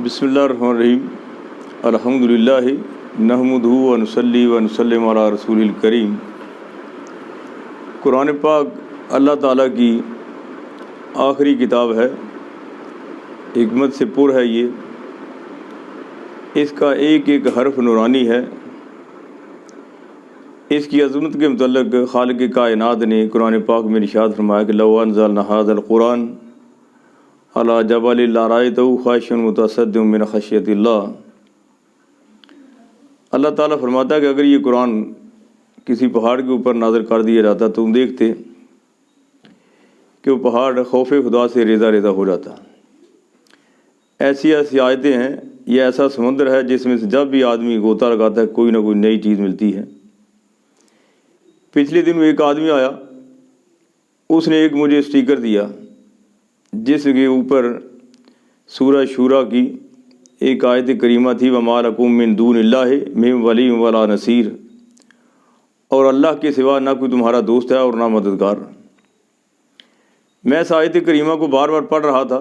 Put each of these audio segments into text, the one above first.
بسم اللہ الرحمن الرحیم الحمدللہ نحمدہ ونصلی ونسلم علی رسول الکریم۔ قرآن پاک اللہ تعالیٰ کی آخری کتاب ہے، حکمت سے پر ہے یہ، اس کا ایک ایک حرف نورانی ہے۔ اس کی عظمت کے متعلق خالق کائنات نے قرآن پاک میں ارشاد فرمایا کہ لو انزلنا ھذا القرآن علی جبل لرأیتہ خاشعا متصدعا من خشیۃ اللہ۔ اللہ تعالیٰ فرماتا ہے کہ اگر یہ قرآن کسی پہاڑ کے اوپر نازل کر دیا جاتا تو تم دیکھتے کہ وہ پہاڑ خوف خدا سے ریزہ ریزہ ہو جاتا۔ ایسی آیتیں ہیں، یہ ایسا سمندر ہے جس میں سے جب بھی آدمی غوطہ لگاتا ہے کوئی نہ کوئی نئی چیز ملتی ہے۔ پچھلے دن ایک آدمی آیا، اس نے ایک مجھے اسٹیکر دیا جس کے اوپر سورہ شورا کی ایک آیت کریمہ تھی، وَمَا لَكُم مِّن دُونِ اللَّهِ مِن وَلِيٍّ وَلَا نَصِيرٍ، اور اللہ کے سوا نہ کوئی تمہارا دوست ہے اور نہ مددگار۔ میں اس آیت کریمہ کو بار بار پڑھ رہا تھا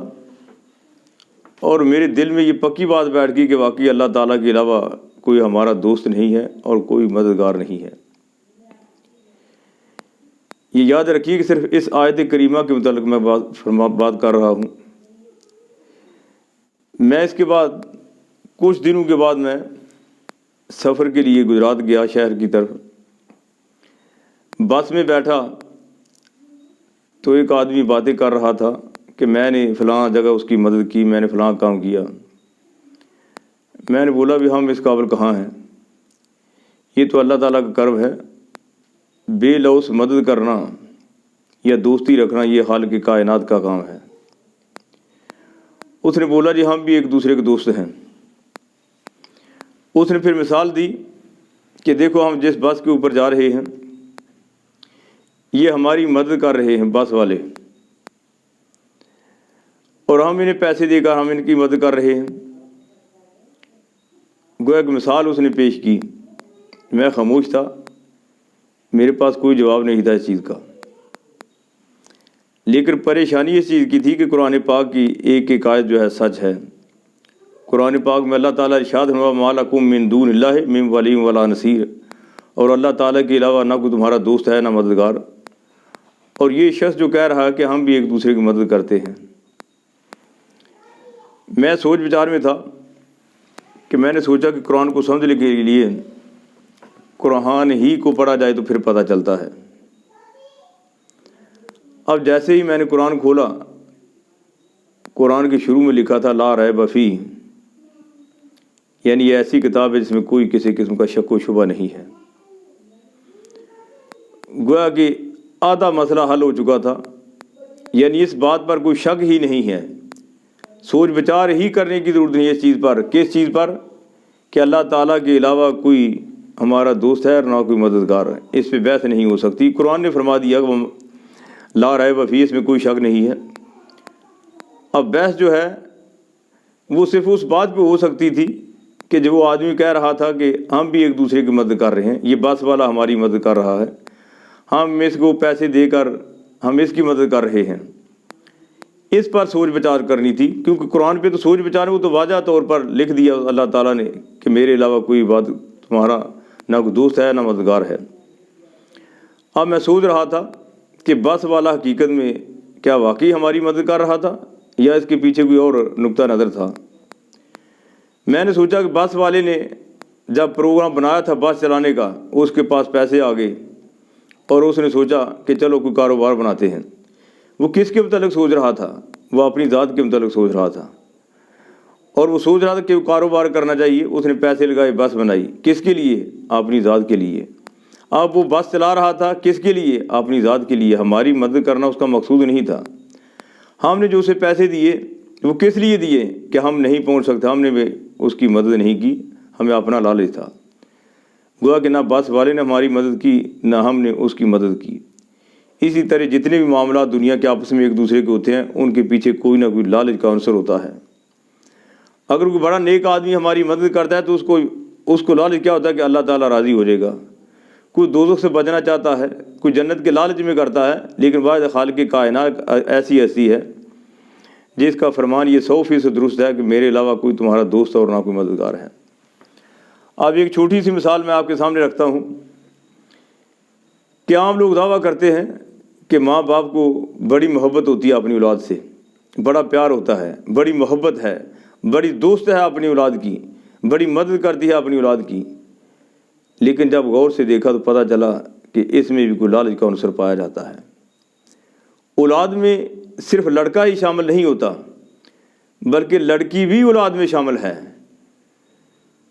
اور میرے دل میں یہ پکی بات بیٹھ گئی کہ واقعی اللہ تعالیٰ کے علاوہ کوئی ہمارا دوست نہیں ہے اور کوئی مددگار نہیں ہے۔ یہ یاد رکھیے کہ صرف اس آیت کریمہ کے متعلق میں بات کر رہا ہوں۔ میں اس کے بعد کچھ دنوں کے بعد میں سفر کے لیے گجرات گیا، شہر کی طرف۔ بس میں بیٹھا تو ایک آدمی باتیں کر رہا تھا کہ میں نے فلاں جگہ اس کی مدد کی، میں نے فلاں کام کیا۔ میں نے بولا بھی ہم اس قابل کہاں ہیں، یہ تو اللہ تعالیٰ کا کرم ہے، بے لوث مدد کرنا یا دوستی رکھنا یہ خالق کائنات کا کام ہے۔ اس نے بولا جی ہم بھی ایک دوسرے کے دوست ہیں۔ اس نے پھر مثال دی کہ دیکھو ہم جس بس کے اوپر جا رہے ہیں یہ ہماری مدد کر رہے ہیں بس والے، اور ہم انہیں پیسے دے کر ہم ان کی مدد کر رہے ہیں۔ گویا ایک مثال اس نے پیش کی، میں خاموش تھا، میرے پاس کوئی جواب نہیں تھا اس چیز کا۔ لیکن پریشانی اس چیز کی تھی کہ قرآن پاک کی ایک ایک آیت جو ہے سچ ہے۔ قرآن پاک میں اللہ تعالیٰ ارشاد ہوا وَمَا لَكُم مِّن دُونِ اللَّهِ مِن وَلِيٍّ وَلَا نَصِيرٍ، اور اللہ تعالیٰ کے علاوہ نہ کوئی تمہارا دوست ہے نہ مددگار۔ اور یہ شخص جو کہہ رہا ہے کہ ہم بھی ایک دوسرے کی مدد کرتے ہیں۔ میں سوچ بچار میں تھا کہ میں نے سوچا کہ قرآن کو سمجھنے کے لیے قرآن ہی کو پڑھا جائے تو پھر پتہ چلتا ہے۔ اب جیسے ہی میں نے قرآن کھولا، قرآن کے شروع میں لکھا تھا لا ریب فیہ، یعنی یہ ایسی کتاب ہے جس میں کوئی کسی قسم کا شک و شبہ نہیں ہے۔ گویا کہ آدھا مسئلہ حل ہو چکا تھا، یعنی اس بات پر کوئی شک ہی نہیں ہے، سوچ بچار ہی کرنے کی ضرورت نہیں ہے اس چیز پر۔ کس چیز پر؟ کہ اللہ تعالیٰ کے علاوہ کوئی ہمارا دوست ہے اور نہ کوئی مددگار ہے، اس پہ بحث نہیں ہو سکتی۔ قرآن نے فرما دیا کہ لا ریب فیہ، اس میں کوئی شک نہیں ہے۔ اب بحث جو ہے وہ صرف اس بات پہ ہو سکتی تھی کہ جو وہ آدمی کہہ رہا تھا کہ ہم بھی ایک دوسرے کی مدد کر رہے ہیں، یہ بس والا ہماری مدد کر رہا ہے، ہم اس کو پیسے دے کر ہم اس کی مدد کر رہے ہیں۔ اس پر سوچ بچار کرنی تھی، کیونکہ قرآن پہ تو سوچ بچار وہ تو واضح طور پر لکھ دیا اللہ تعالیٰ نے کہ میرے علاوہ کوئی بات تمہارا نہ کوئی دوست ہے نہ مددگار ہے۔ اب میں سوچ رہا تھا کہ بس والا حقیقت میں کیا واقعی ہماری مدد کر رہا تھا یا اس کے پیچھے کوئی اور نقطہ نظر تھا۔ میں نے سوچا کہ بس والے نے جب پروگرام بنایا تھا بس چلانے کا، اس کے پاس پیسے آ گئے اور اس نے سوچا کہ چلو کوئی کاروبار بناتے ہیں۔ وہ کس کے متعلق سوچ رہا تھا؟ وہ اپنی ذات کے متعلق سوچ رہا تھا، اور وہ سوچ رہا تھا کہ وہ کاروبار کرنا چاہیے، اس نے پیسے لگائے، بس بنائی، کس کے لیے؟ اپنی ذات کے لیے۔ اب وہ بس چلا رہا تھا کس کے لیے؟ اپنی ذات کے لیے۔ ہماری مدد کرنا اس کا مقصود نہیں تھا۔ ہم نے جو اسے پیسے دیے وہ کس لیے دیے؟ کہ ہم نہیں پہنچ سکتے، ہم نے اس کی مدد نہیں کی، ہمیں اپنا لالچ تھا۔ گویا کہ نہ بس والے نے ہماری مدد کی نہ ہم نے اس کی مدد کی۔ اسی طرح جتنے بھی معاملات دنیا کے آپس میں ایک دوسرے کے ہوتے ہیں ان کے پیچھے کوئی نہ کوئی لالچ کا عنصر ہوتا ہے۔ اگر کوئی بڑا نیک آدمی ہماری مدد کرتا ہے تو اس کو لالچ کیا ہوتا ہے کہ اللہ تعالیٰ راضی ہو جائے گا۔ کوئی دوزخ سے بچنا چاہتا ہے، کوئی جنت کے لالچ میں کرتا ہے، لیکن واحد خالق کی کائنات ایسی ہے جس کا فرمان یہ 100% درست ہے کہ میرے علاوہ کوئی تمہارا دوست اور نہ کوئی مددگار ہے۔ اب ایک چھوٹی سی مثال میں آپ کے سامنے رکھتا ہوں کہ عام لوگ دعویٰ کرتے ہیں کہ ماں باپ کو بڑی محبت ہوتی ہے اپنی اولاد سے، بڑا پیار ہوتا ہے، بڑی محبت ہے، بڑی دوست ہے اپنی اولاد کی، بڑی مدد کرتی ہے اپنی اولاد کی، لیکن جب غور سے دیکھا تو پتہ چلا کہ اس میں بھی کوئی لالچ کا عنصر پایا جاتا ہے۔ اولاد میں صرف لڑکا ہی شامل نہیں ہوتا بلکہ لڑکی بھی اولاد میں شامل ہے،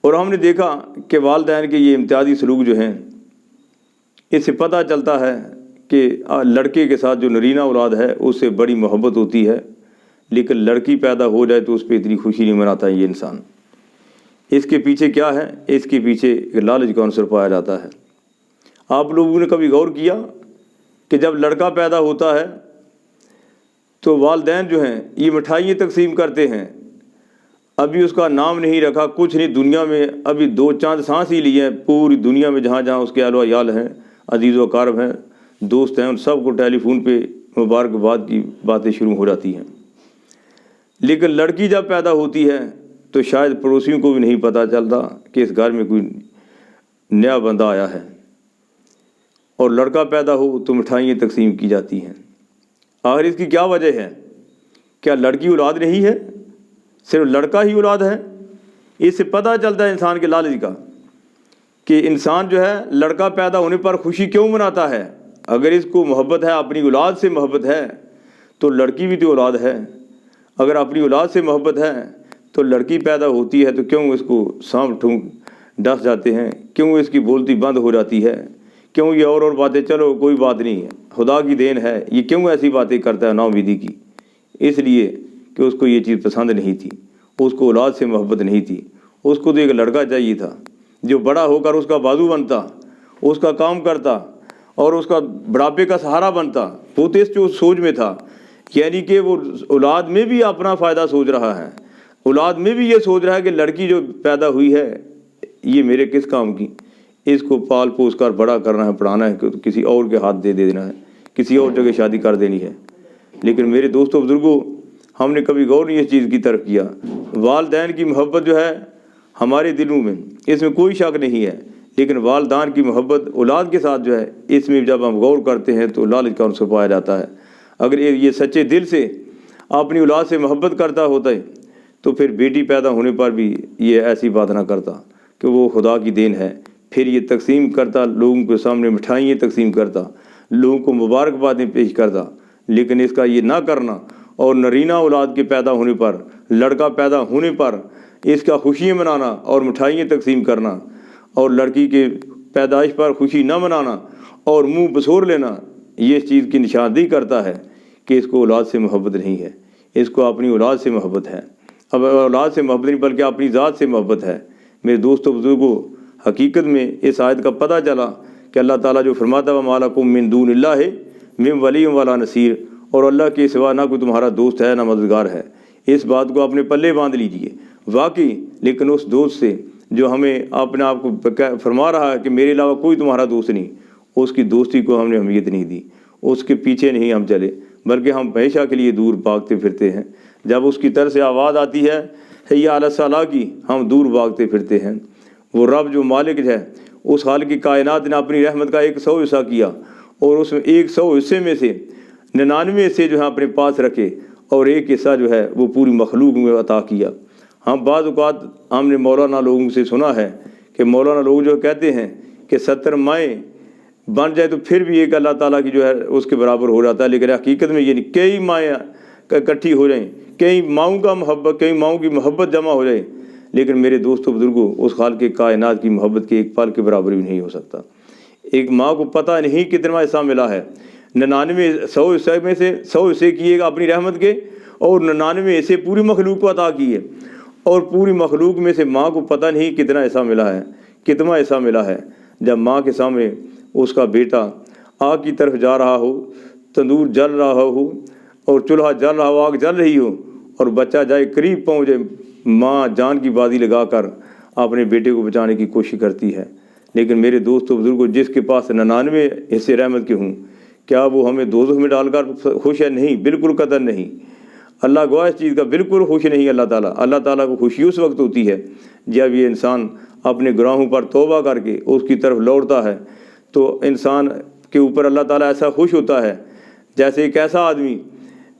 اور ہم نے دیکھا کہ والدین کے یہ امتیازی سلوک جو ہیں، اس سے پتہ چلتا ہے کہ لڑکے کے ساتھ جو نرینہ اولاد ہے اس سے بڑی محبت ہوتی ہے، لیکن لڑکی پیدا ہو جائے تو اس پہ اتنی خوشی نہیں مناتا یہ انسان۔ اس کے پیچھے کیا ہے؟ اس کے پیچھے ایک لالچ کا عنصر پایا جاتا ہے۔ آپ لوگوں نے کبھی غور کیا کہ جب لڑکا پیدا ہوتا ہے تو والدین جو ہیں یہ مٹھائیاں تقسیم کرتے ہیں، ابھی اس کا نام نہیں رکھا، کچھ نہیں، دنیا میں ابھی 2 چاند سانس ہی لیے ہیں، پوری دنیا میں جہاں جہاں اس کے اہل و عیال ہیں، عزیز و اقارب ہیں، دوست ہیں، ان سب کو ٹیلی فون پہ مبارکباد کی باتیں شروع ہو جاتی ہیں۔ لیکن لڑکی جب پیدا ہوتی ہے تو شاید پڑوسیوں کو بھی نہیں پتہ چلتا کہ اس گھر میں کوئی نیا بندہ آیا ہے، اور لڑکا پیدا ہو تو مٹھائیاں تقسیم کی جاتی ہیں۔ آخر اس کی کیا وجہ ہے؟ کیا لڑکی اولاد نہیں ہے، صرف لڑکا ہی اولاد ہے؟ اس سے پتہ چلتا ہے انسان کے لالچ کا کہ انسان جو ہے لڑکا پیدا ہونے پر خوشی کیوں مناتا ہے۔ اگر اس کو محبت ہے، اپنی اولاد سے محبت ہے، تو لڑکی بھی تو اولاد ہے۔ اگر اپنی اولاد سے محبت ہے تو لڑکی پیدا ہوتی ہے تو کیوں اس کو سانپ ٹھونک ڈس جاتے ہیں، کیوں اس کی بولتی بند ہو جاتی ہے، کیوں یہ اور باتیں، چلو کوئی بات نہیں ہے، خدا کی دین ہے، یہ کیوں ایسی باتیں کرتا ہے نا امیدی کی؟ اس لیے کہ اس کو یہ چیز پسند نہیں تھی، اس کو اولاد سے محبت نہیں تھی، اس کو تو ایک لڑکا چاہیے تھا جو بڑا ہو کر اس کا بازو بنتا، اس کا کام کرتا اور اس کا بڑھاپے کا سہارا بنتا۔ وہ تو اس جو سوچ میں تھا، یعنی کہ وہ اولاد میں بھی اپنا فائدہ سوچ رہا ہے، اولاد میں بھی یہ سوچ رہا ہے کہ لڑکی جو پیدا ہوئی ہے یہ میرے کس کام کی، اس کو پال پوس کر بڑا کرنا ہے، پڑھانا ہے، کسی اور کے ہاتھ دے دینا ہے، کسی اور جگہ شادی کر دینی ہے۔ لیکن میرے دوستوں بزرگوں، ہم نے کبھی غور نہیں اس چیز کی طرف کیا۔ والدین کی محبت جو ہے ہمارے دلوں میں، اس میں کوئی شک نہیں ہے، لیکن والدین کی محبت اولاد کے ساتھ جو ہے اس میں جب ہم غور کرتے ہیں تو لالچ کا عنصر پایا جاتا ہے۔ اگر یہ سچے دل سے اپنی اولاد سے محبت کرتا ہوتا ہے تو پھر بیٹی پیدا ہونے پر بھی یہ ایسی بات نہ کرتا کہ وہ خدا کی دین ہے، پھر یہ تقسیم کرتا، لوگوں کے سامنے مٹھائیاں تقسیم کرتا، لوگوں کو مبارکبادیں پیش کرتا۔ لیکن اس کا یہ نہ کرنا اور نرینہ اولاد کے پیدا ہونے پر، لڑکا پیدا ہونے پر اس کا خوشیاں منانا اور مٹھائیاں تقسیم کرنا، اور لڑکی کے پیدائش پر خوشی نہ منانا اور منہ بسور لینا، یہ اس چیز کی نشاندہی کرتا ہے کہ اس کو اولاد سے محبت نہیں ہے، اس کو اپنی اولاد سے محبت ہے۔ اب اولاد سے محبت نہیں بلکہ اپنی ذات سے محبت ہے۔ میرے دوستوں بزرگوں، حقیقت میں اس آیت کا پتہ چلا کہ اللہ تعالیٰ جو فرماتا ہے وَمَا لَكُم مِّن دُونِ اللَّهِ مِّن وَلِيٍّ وَلَا نَصِيرٍ، اور اللہ کے سوا نہ کوئی تمہارا دوست ہے نہ مددگار ہے، اس بات کو اپنے پلے باندھ لیجئے۔ واقعی لیکن اس دوست سے جو ہمیں اپنے آپ کو فرما رہا ہے کہ میرے علاوہ کوئی تمہارا دوست نہیں، اس کی دوستی کو ہم نے اہمیت نہیں دی، اس کے پیچھے نہیں ہم چلے، بلکہ ہم ہمیشہ کے لیے دور بھاگتے پھرتے ہیں۔ جب اس کی طرف سے آواز آتی ہے حی علی الصلاۃ کی، ہم دور بھاگتے پھرتے ہیں۔ وہ رب جو مالک ہے، اس خالق کی کائنات نے اپنی رحمت کا 100 حصہ کیا، اور اس میں 100 حصے میں سے 99 حصے جو ہے اپنے پاس رکھے، اور ایک حصہ جو ہے وہ پوری مخلوق میں عطا کیا۔ ہم بعض اوقات ہم نے مولانا لوگوں سے سنا ہے کہ مولانا لوگ جو کہتے ہیں کہ 70 مائیں بن جائے تو پھر بھی ایک اللہ تعالیٰ کی جو ہے اس کے برابر ہو جاتا ہے، لیکن حقیقت میں یہ نہیں، کئی مائیں اکٹھی ہو جائیں، کئی ماؤں کا محبت، کئی ماؤں کی محبت جمع ہو جائے، لیکن میرے دوستوں بزرگوں، اس خالق کائنات کی محبت کے ایک پل کے برابر بھی نہیں ہو سکتا۔ ایک ماں کو پتہ نہیں کتنا حصہ ملا ہے، 100 حصے میں سے 100 حصے کیے گا اپنی رحمت کے، اور 99 حصے پوری مخلوق کو عطا کیے، اور پوری مخلوق میں سے ماں کو پتہ نہیں کتنا حصہ ملا ہے، کتنا حصہ ملا ہے۔ جب ماں کے سامنے اس کا بیٹا آگ کی طرف جا رہا ہو، تندور جل رہا ہو اور چولہا جل رہا ہو، آگ جل رہی ہو، اور بچہ جائے قریب پہنچے، ماں جان کی بازی لگا کر اپنے بیٹے کو بچانے کی کوشش کرتی ہے۔ لیکن میرے دوستوں بزرگوں، جس کے پاس 99 حصے رحمت کے ہوں، کیا وہ ہمیں دوزخ میں ڈال کر خوش ہے؟ نہیں، بالکل قطعاً نہیں۔ اللہ گویا اس چیز کا بالکل خوش نہیں اللہ تعالیٰ کو خوشی اس وقت ہوتی ہے جب یہ انسان اپنے گناہوں پر توبہ کر کے اس کی طرف لوٹتا ہے، تو انسان کے اوپر اللہ تعالیٰ ایسا خوش ہوتا ہے جیسے ایک ایسا آدمی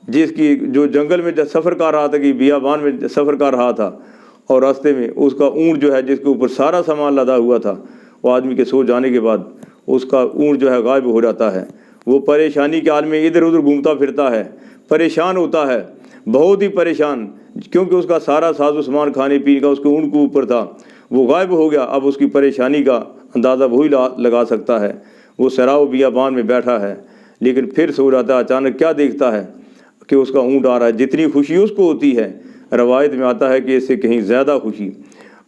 جس کی جو جنگل میں سفر کر رہا تھا کہ بیابان میں سفر کر رہا تھا، اور راستے میں اس کا اونٹ جو ہے جس کے اوپر سارا سامان لدا ہوا تھا، وہ آدمی کے سو جانے کے بعد اس کا اونٹ جو ہے غائب ہو جاتا ہے۔ وہ پریشانی کے عالم میں ادھر ادھر گھومتا پھرتا ہے، پریشان ہوتا ہے، بہت ہی پریشان، کیونکہ اس کا سارا ساز و سامان کھانے پینے کا اس کے اونٹ کے اوپر تھا، وہ غائب ہو گیا۔ اب اس کی پریشانی کا اندازہ وہی لگا سکتا ہے۔ وہ صحرا و بیابان میں بیٹھا ہے، لیکن پھر سو جاتا ہے، اچانک کیا دیکھتا ہے کہ اس کا اونٹ آ رہا ہے۔ جتنی خوشی اس کو ہوتی ہے، روایت میں آتا ہے کہ اس سے کہیں زیادہ خوشی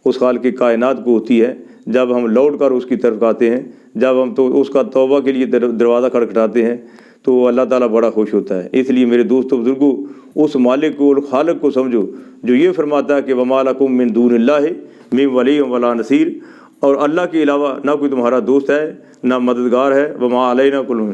اس خالق کائنات کو ہوتی ہے جب ہم لوٹ کر اس کی طرف آتے ہیں، جب ہم تو اس کا توبہ کے لیے دروازہ کھٹکھٹاتے ہیں، تو اللہ تعالیٰ بڑا خوش ہوتا ہے۔ اس لیے میرے دوستو بزرگوں، اس مالک کو اور خالق کو سمجھو جو یہ فرماتا ہے کہ وَمَا لَكُم مِّن دُونِ اللَّهِ مِّن وَلِيٍّ وَلَا نَصِيرٍ، اور اللہ کے علاوہ نہ کوئی تمہارا دوست ہے نہ مددگار ہے۔ وَمَا عَلَيْنَا كُلُّ